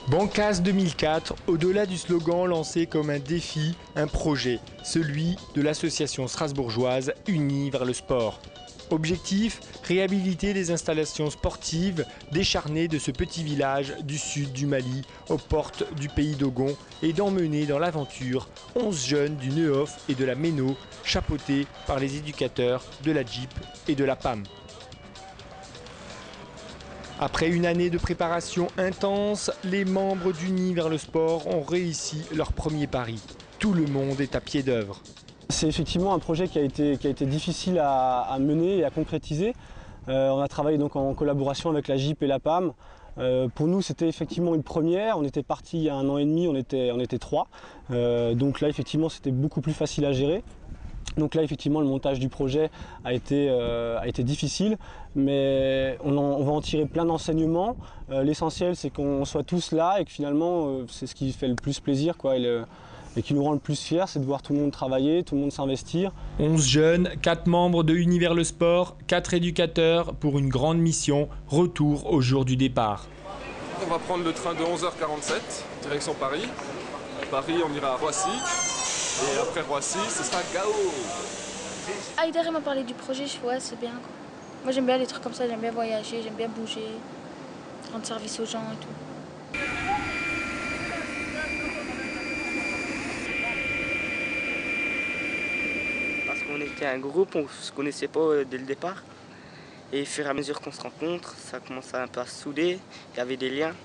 Bancas 2004, au-delà du slogan lancé comme un défi, un projet, celui de l'association strasbourgeoise Unie vers le sport. Objectif, réhabiliter les installations sportives décharnées de ce petit village du sud du Mali, aux portes du pays d'Ogon, et d'emmener dans l'aventure 11 jeunes du Neof et de la Méno, chapeautés par les éducateurs de la JIP et de la PAM. Après une année de préparation intense, les membres d'Unis vers le sport ont réussi leur premier pari. Tout le monde est à pied d'œuvre. C'est effectivement un projet qui a été difficile à mener et à concrétiser. On a travaillé donc en collaboration avec la JIP et la PAM. Pour nous, c'était effectivement une première. On était parti il y a 1 an et demi, on était 3. Donc là, effectivement, c'était beaucoup plus facile à gérer. Donc là, effectivement, le montage du projet a été difficile, mais on va en tirer plein d'enseignements. L'essentiel, c'est qu'on soit tous là et que finalement, c'est ce qui fait le plus plaisir, quoi, et qui nous rend le plus fiers, c'est de voir tout le monde travailler, tout le monde s'investir. 11 jeunes, 4 membres de Unis vers le sport, 4 éducateurs pour une grande mission, retour au jour du départ. On va prendre le train de 11h47, direction Paris. Paris, on ira à Roissy. Et après Roissy, ce sera Gao. Aider m'a parlé du projet, ouais, c'est bien, quoi. Moi j'aime bien les trucs comme ça, j'aime bien voyager, j'aime bien bouger, rendre service aux gens et tout. Parce qu'on était un groupe, on ne se connaissait pas dès le départ. Et au fur et à mesure qu'on se rencontre, ça commence un peu à se souder, il y avait des liens,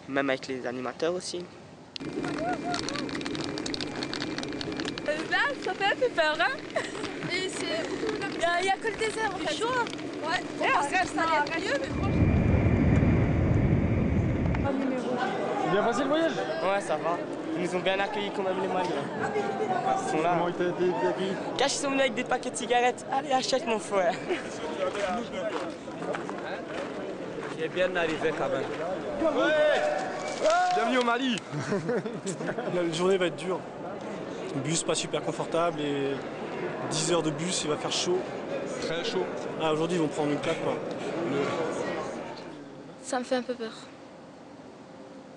même avec les animateurs aussi. Là, ça fait un peu peur, hein. Et il n'y a que le désert, en fait. Chaud. Ouais, on va s'installer un peu mieux, mais franchement... C'est bien passé le voyage? Ouais, ça va. Ils nous ont bien accueillis quand même, les Maliens. Ils sont là. Comment ils t'ont accueillis? Cache, ils sont venus avec des paquets de cigarettes. Allez, achète mon frère. J'ai bien arrivé quand même. Bienvenue au Mali. La journée va être dure. Le bus pas super confortable et 10 heures de bus, il va faire chaud. Très chaud. Ah, aujourd'hui, ils vont prendre une claque, quoi. Ça me fait un peu peur.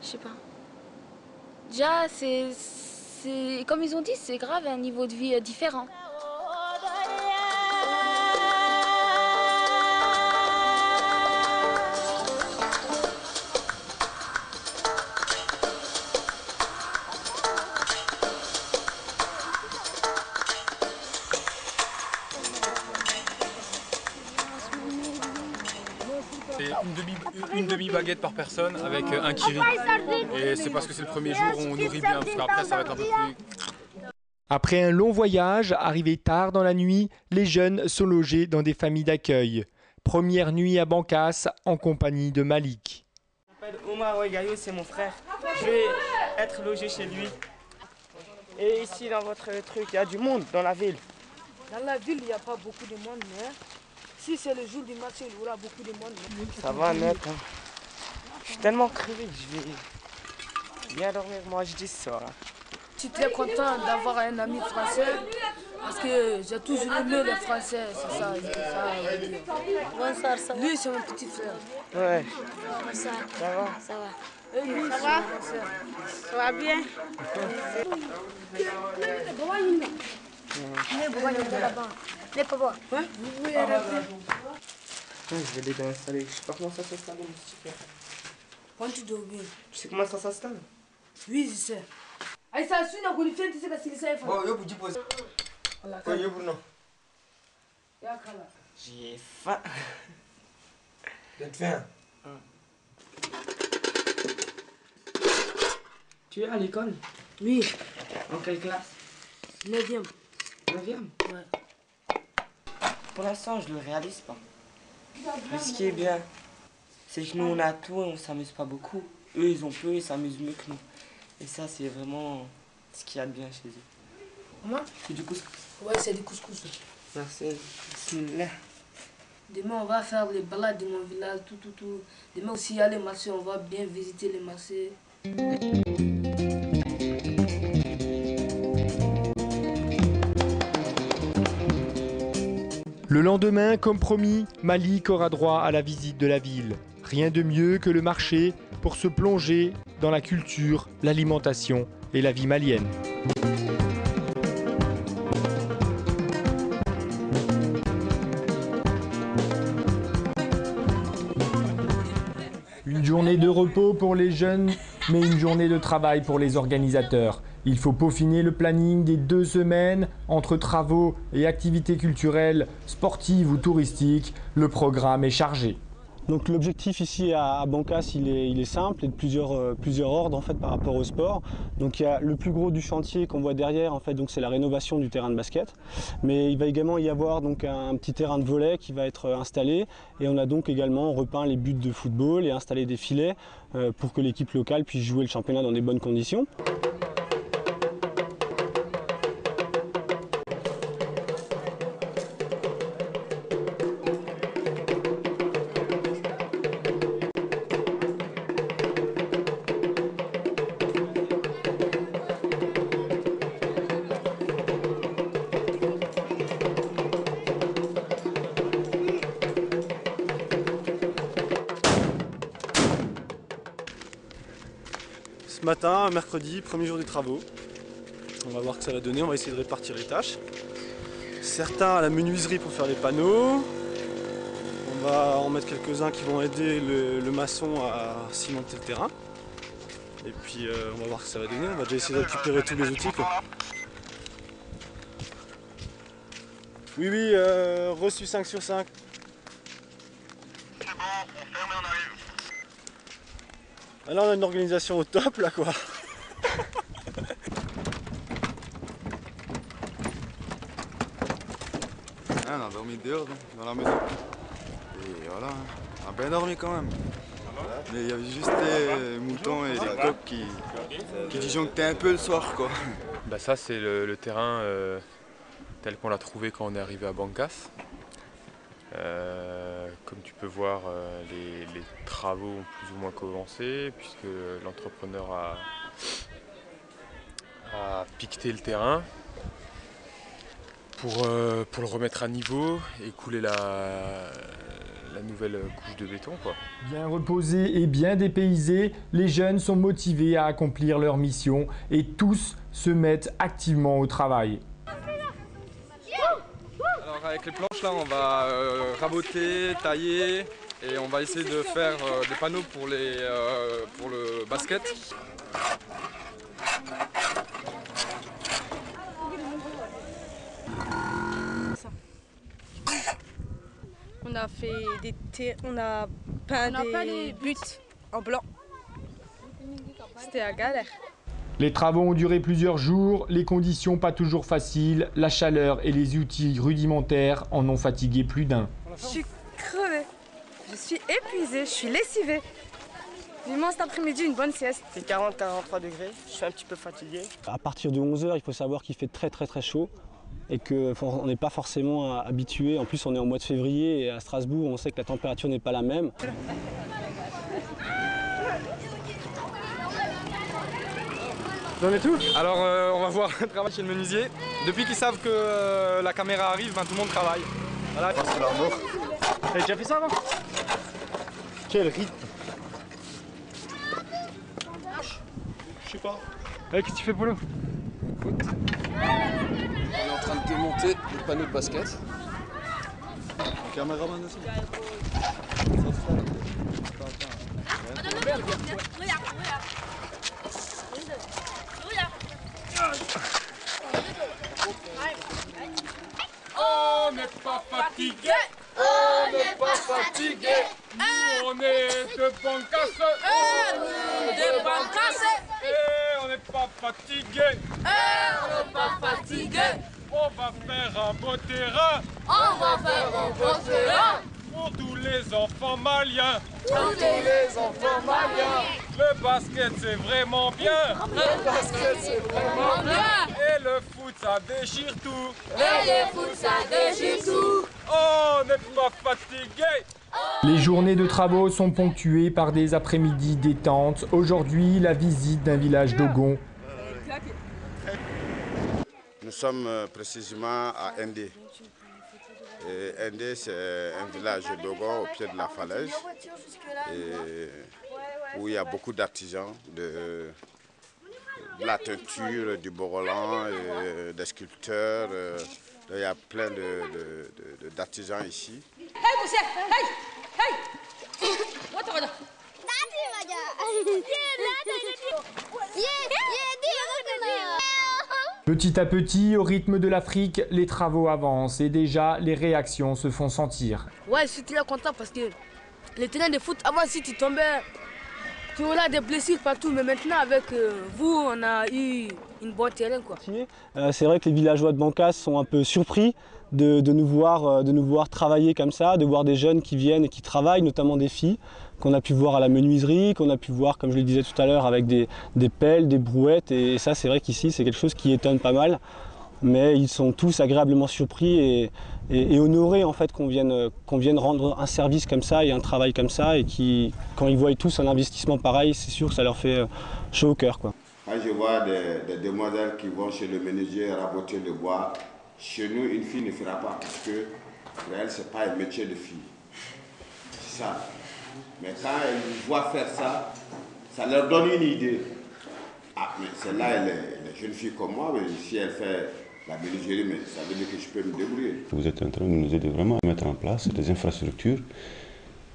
Je sais pas. Déjà, c'est comme ils ont dit, c'est grave, un niveau de vie différent. C'est une demi-baguette par personne avec un kiri. Et c'est parce que c'est le premier jour où on nourrit bien, parce qu'après ça va être un peu plus... Après un long voyage, arrivé tard dans la nuit, les jeunes sont logés dans des familles d'accueil. Première nuit à Bancas en compagnie de Malik. Je m'appelle Omar Ouegayo, c'est mon frère. Je vais être logé chez lui. Et ici, dans votre truc, il y a du monde dans la ville. Dans la ville, il n'y a pas beaucoup de monde, mais si c'est le jour du match, il y aura beaucoup de monde. Ça va, net. Hein. Je suis tellement crevé que je vais bien dormir, moi, je dis ça. Je suis très content d'avoir un ami français, parce que j'ai toujours aimé les Français, c'est ça. Bonsoir, ça va. Lui, c'est mon petit frère. Ouais. Ça va. Ça va. Et lui, ça va. Ça va bien. Je vais les installer. Je sais pas comment ça s'installe, mon petit frère. Quand tu dors bien. Tu sais comment ça s'installe? Oui, je sais. Aïe, ça suit, on fait tu sais parce qu'il sait. Oh, yo, vous pose. J'ai faim. D'être fin. Tu es à l'école? Oui, En quelle classe? 9e. 9e? Ouais. Pour l'instant, je le réalise pas. Mais ce qui est bien, c'est que nous on a tout et on s'amuse pas beaucoup. Eux ils ont peu et s'amusent mieux que nous. Et ça c'est vraiment ce qu'il y a de bien chez eux. Comment? C'est du couscous. Ouais, c'est du couscous. Merci. Bismillah. Demain, on va faire les balades de mon village, tout. Demain aussi, il y a les marchés, on va bien visiter les marchés. Le lendemain, comme promis, Malik aura droit à la visite de la ville. Rien de mieux que le marché pour se plonger dans la culture, l'alimentation et la vie malienne. Une journée de repos pour les jeunes, mais une journée de travail pour les organisateurs. Il faut peaufiner le planning des 2 semaines entre travaux et activités culturelles, sportives ou touristiques. Le programme est chargé. Donc l'objectif ici à Bancas, il est simple et de plusieurs ordres en fait par rapport au sport. Donc il y a le plus gros du chantier qu'on voit derrière en fait, donc c'est la rénovation du terrain de basket. Mais il va également y avoir donc un petit terrain de volley qui va être installé et on a donc également repeint les buts de football et installé des filets pour que l'équipe locale puisse jouer le championnat dans des bonnes conditions. Ce matin, mercredi, premier jour des travaux. On va voir ce que ça va donner, on va essayer de répartir les tâches. Certains à la menuiserie pour faire les panneaux. On va en mettre quelques-uns qui vont aider le maçon à cimenter le terrain. Et puis on va voir ce que ça va donner, on va déjà essayer de récupérer tous les outils, quoi. Oui, reçu 5 sur 5. C'est bon, on ferme et on arrive. Ah là on a une organisation au top là quoi. On a dormi dehors dans la maison. Et voilà, on a bien dormi quand même. Mais il y avait juste les moutons et les coqs qui disjonctaient un peu le soir quoi. Bah ça c'est le terrain tel qu'on l'a trouvé quand on est arrivé à Bancas. Comme tu peux voir, les travaux ont plus ou moins commencé puisque l'entrepreneur a piqueté le terrain pour le remettre à niveau et couler la nouvelle couche de béton, quoi. Bien reposés et bien dépaysés, les jeunes sont motivés à accomplir leur mission et tous se mettent activement au travail. Alors avec les planches là, on va raboter, tailler et on va essayer de faire des panneaux pour le basket. On a peint des buts en blanc. C'était la galère. Les travaux ont duré plusieurs jours, les conditions pas toujours faciles, la chaleur et les outils rudimentaires en ont fatigué plus d'un. Je suis crevée, je suis épuisée, je suis lessivée. Vivement cet après-midi une bonne sieste. C'est 40-43 degrés, je suis un petit peu fatigué. À partir de 11 h, il faut savoir qu'il fait très chaud et qu'on n'est pas forcément habitué. En plus, on est en mois de février et à Strasbourg, on sait que la température n'est pas la même. Vous en êtes où? Alors on va voir le travail chez le menuisier. Depuis qu'ils savent que la caméra arrive, ben, tout le monde travaille. Voilà. Oh, c'est leur mort. T'avais déjà fait ça avant? Quel rythme. Je sais pas. Qu'est-ce que tu fais pour nous? On est en train de démonter le panneau de basket. Le caméraman aussi. On n'est pas fatigué, on n'est pas fatigué. fatigués. Nous, on est de Bancasse. De Bancasse. On n'est pas fatigués. On n'est pas fatigués. On va faire un beau terrain. On va faire un beau terrain. Pour tous les enfants maliens. Pour tous les enfants maliens. Le basket c'est vraiment bien. Le basket c'est vraiment bien. Et le foot ça déchire tout. Et le foot ça déchire tout. On n'est pas fatigué. Les journées de travaux sont ponctuées par des après-midi détente. Aujourd'hui, la visite d'un village d'Ogon. Nous sommes précisément à Ndé. Ndé, c'est un village d'Ogon au pied de la falaise, où il y a beaucoup d'artisans, de la teinture, du Borolan, des sculpteurs. Il y a plein d'artisans ici. Petit à petit, au rythme de l'Afrique, les travaux avancent et déjà les réactions se font sentir. Ouais, je suis très content parce que les terrains de foot, avant si tu tombais, tu aurais des blessures partout, mais maintenant avec vous, on a eu une bonne terrain, quoi. C'est vrai que les villageois de Bancasse sont un peu surpris de nous voir travailler comme ça, de voir des jeunes qui viennent et qui travaillent, notamment des filles, qu'on a pu voir à la menuiserie, qu'on a pu voir, comme je le disais tout à l'heure, avec des pelles, des brouettes. Et ça, c'est vrai qu'ici, c'est quelque chose qui étonne pas mal. Mais ils sont tous agréablement surpris et honorés en fait, qu'on vienne rendre un service comme ça et un travail comme ça. Et quand ils voient tous un investissement pareil, c'est sûr que ça leur fait chaud au cœur, quoi. Quand je vois des demoiselles qui vont chez le menuisier raboter le bois, chez nous, une fille ne fera pas parce que pour elle, ce n'est pas un métier de fille. C'est ça. Mais quand elles voient faire ça, ça leur donne une idée. Ah, mais celle-là, elle est jeune fille comme moi, mais si elle fait la menuiserie, mais ça veut dire que je peux me débrouiller. Vous êtes en train de nous aider vraiment à mettre en place des infrastructures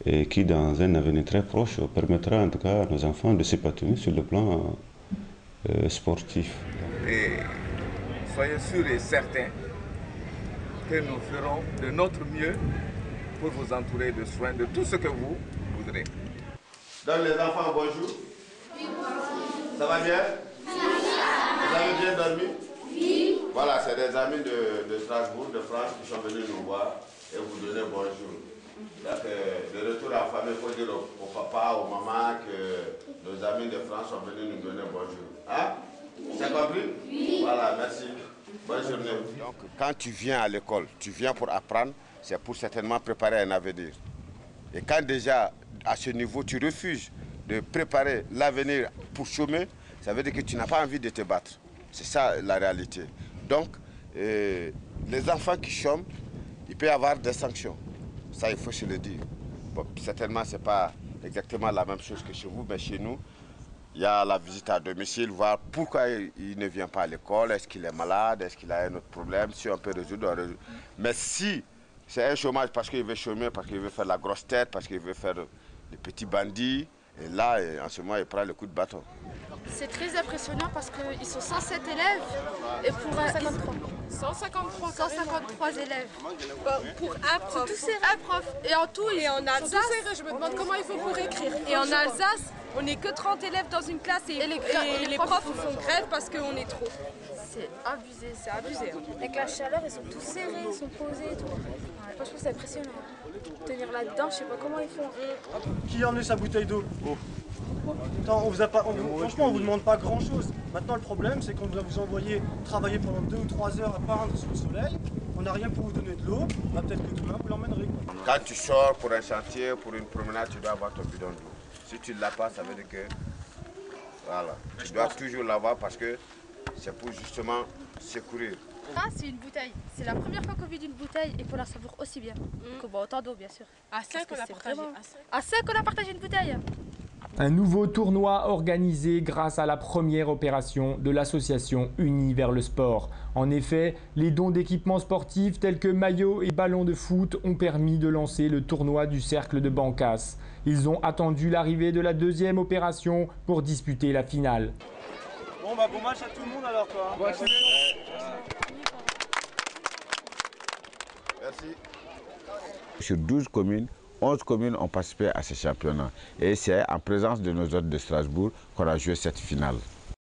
et qui, dans un avenir très proche, permettra en tout cas à nos enfants de s'épanouir sur le plan sportif. Et soyez sûrs et certains que nous ferons de notre mieux pour vous entourer de soins, de tout ce que vous voudrez. Donc les enfants, bonjour. Ça va bien? Vous avez bien dormi? Oui. Voilà, c'est des amis de Strasbourg, de France, qui sont venus nous voir et vous donner bonjour. Donc, de retour à la famille, il faut dire au papa, aux mamans que nos amis de France sont venus nous donner bonjour. Hein? C'est compris? Oui. Voilà, merci. Bonne journée. Donc, quand tu viens à l'école, tu viens pour apprendre, c'est pour certainement préparer un avenir. Et quand déjà, à ce niveau, tu refuses de préparer l'avenir pour chômer, ça veut dire que tu n'as pas envie de te battre. C'est ça la réalité. Donc, les enfants qui chôment, il peut y avoir des sanctions. Ça, il faut se le dire. Bon, certainement, ce n'est pas exactement la même chose que chez vous, mais chez nous, il y a la visite à domicile, voir pourquoi il ne vient pas à l'école, est-ce qu'il est malade, est-ce qu'il a un autre problème, si on peut résoudre, on résout. Mais si c'est un chômage parce qu'il veut chômer, parce qu'il veut faire la grosse tête, parce qu'il veut faire les petits bandits, et là, en ce moment, il prend le coup de bâton. C'est très impressionnant parce qu'ils sont 107 élèves et pour 153 élèves. Pour un prof. Tous un prof. Et en tout, et en Alsace, je me demande comment il faut pour écrire. Et en Alsace, on n'est que 30 élèves dans une classe et les profs font grève parce qu'on est trop. C'est abusé, c'est abusé. Avec la chaleur, ils sont tous serrés, ils sont posés et tout. Ouais, franchement, c'est impressionnant. Tenir là-dedans, je sais pas comment ils font. Qui a emmené sa bouteille d'eau? Attends, franchement, on vous demande pas grand-chose. Maintenant, le problème, c'est qu'on doit vous envoyer travailler pendant 2 ou 3 heures à peindre sous le soleil. On n'a rien pour vous donner de l'eau. Bah, peut-être que demain, vous l'emmènerez. Quand tu sors pour un chantier, pour une promenade, tu dois avoir ton bidon d'eau. Si tu ne l'as pas, ça veut dire que... Voilà. Tu dois toujours l'avoir parce que c'est pour justement secourir. Ça, c'est une bouteille. C'est la première fois qu'on vide une bouteille et qu'on la savoure aussi bien. Que boit autant d'eau, bien sûr. À 5, on a partagé. Vraiment... À 5, on a partagé une bouteille. Un nouveau tournoi organisé grâce à la première opération de l'association Unis vers le sport. En effet, les dons d'équipements sportifs tels que maillots et ballons de foot ont permis de lancer le tournoi du Cercle de Bancasse. Ils ont attendu l'arrivée de la deuxième opération pour disputer la finale. Bon, bah, bon match à tout le monde alors, quoi. Merci. Sur 12 communes, 11 communes ont participé à ce championnat. Et c'est en présence de nos hôtes de Strasbourg qu'on a joué cette finale.